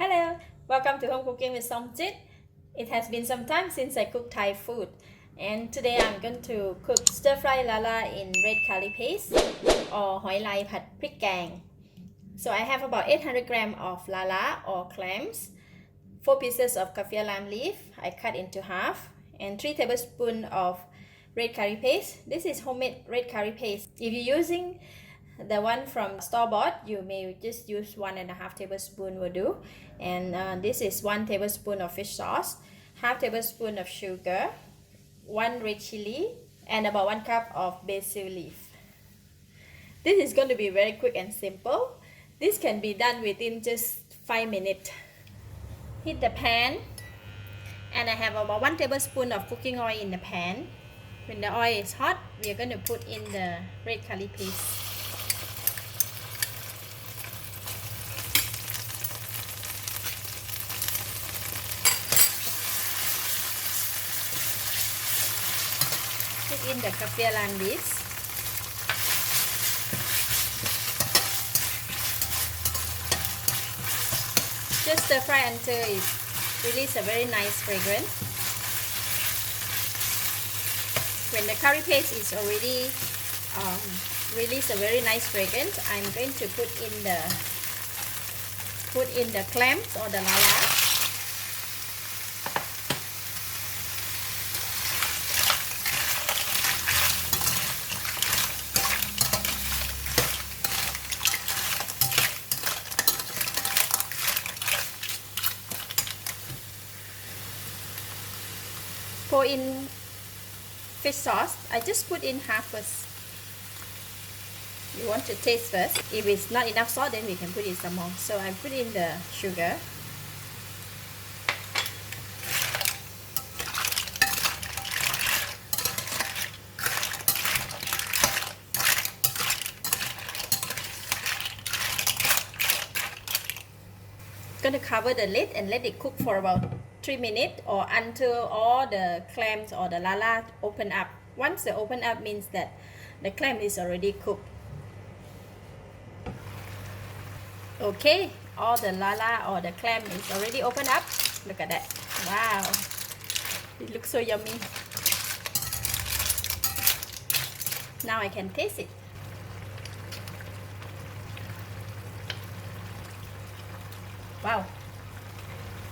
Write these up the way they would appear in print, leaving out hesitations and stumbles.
Hello, welcome to Home Cooking with Somjit. It has been some time since I cooked Thai food, and today I'm going to cook stir fry lala in red curry paste or หอยลายผัดพริกแกง. So I have about 800 grams of lala or clams, 4 pieces of kaffir lime leaf I cut into half, and 3 tablespoons of red curry paste. This is homemade red curry paste. If you're using the one from store-bought, you may just use 1.5 tablespoon will do. And this is 1 tablespoon of fish sauce, half tablespoon of sugar, 1 red chilli, and about 1 cup of basil leaf. This is going to be very quick and simple. This can be done within just 5 minutes. Heat the pan, and I have about 1 tablespoon of cooking oil in the pan. When the oil is hot, we are going to put in the red curry paste. Put in the kaffir lime leaves. Just stir fry until it releases a very nice fragrance. When the curry paste is already released a very nice fragrance, I'm going to put in the clams or the lala. Pour in fish sauce. I just put in half first. You want to taste first. If it's not enough salt, then we can put in some more. So I put in the sugar. Going to cover the lid and let it cook for about 3 minutes or until all the clams or the lala open up. Once they open up means that the clam is already cooked. Okay, all the lala or the clam is already open up. Look at that. Wow, it looks so yummy. Now I can taste it. Wow,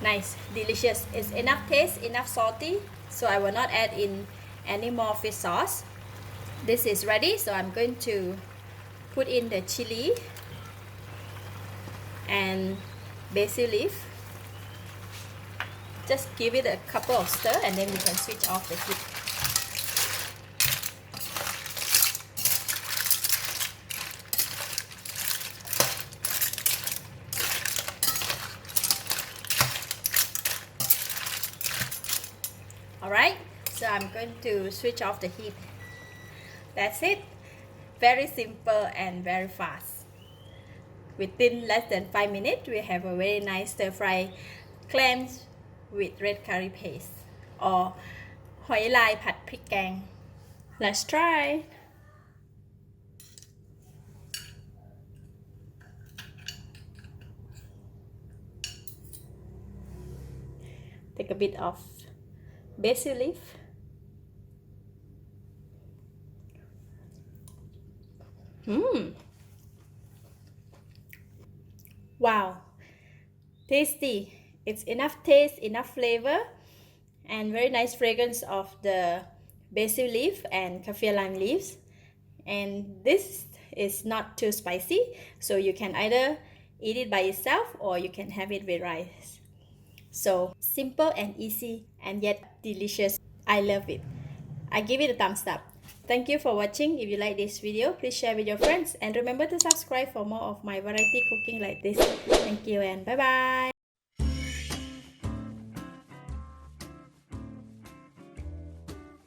nice, delicious. It's enough taste, enough salty, so I will not add in any more fish sauce. This is ready, so I'm going to put in the chili and basil leaf. Just give it a couple of stir and then we can switch off the heat. Alright, so I'm going to switch off the heat. That's it. Very simple and very fast. Within less than 5 minutes, we have a very nice stir fry clams with red curry paste or หอยลายผัดพริกแกง. Let's try. Take a bit of basil leaf. Wow, tasty. It's enough taste, enough flavor, and very nice fragrance of the basil leaf and kaffir lime leaves. And this is not too spicy, so you can either eat it by itself or you can have it with rice. So simple and easy and yet delicious. I love it. I give it a thumbs up. Thank you for watching. If you like this video, please share with your friends and remember to subscribe for more of my variety cooking like this. Thank you and bye bye.